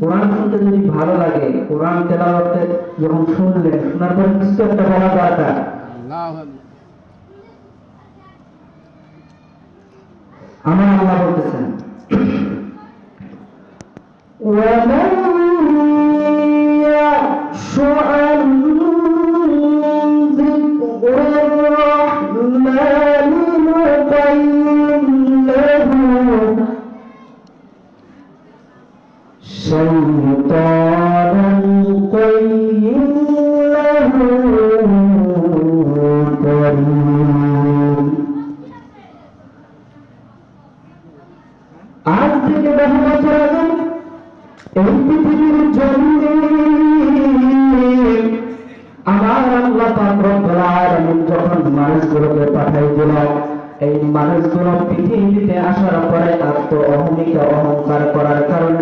কোরআন শুনতে যদি ভালো লাগে, কোরআন তেলাওয়াতে যখন শুনলেন, শোনার পরে কিছু একটা বলা দরকার। আমার আল্লাহ বলতেছেন ومن يعش عن ذكر الرحمن نقيض له شيطانا قيض له قرين। আজ থেকে 10 বছর আগে এই পৃথিবীর জমিনে আমার আল্লাহ পাক রব্বুল আলামিন যখন মানুষগুলোকে পাঠাই দিল, এই মানুষগুলো পৃথিবীতে আসার পরে আত্ম অহমিকা অহংকার করার কারণে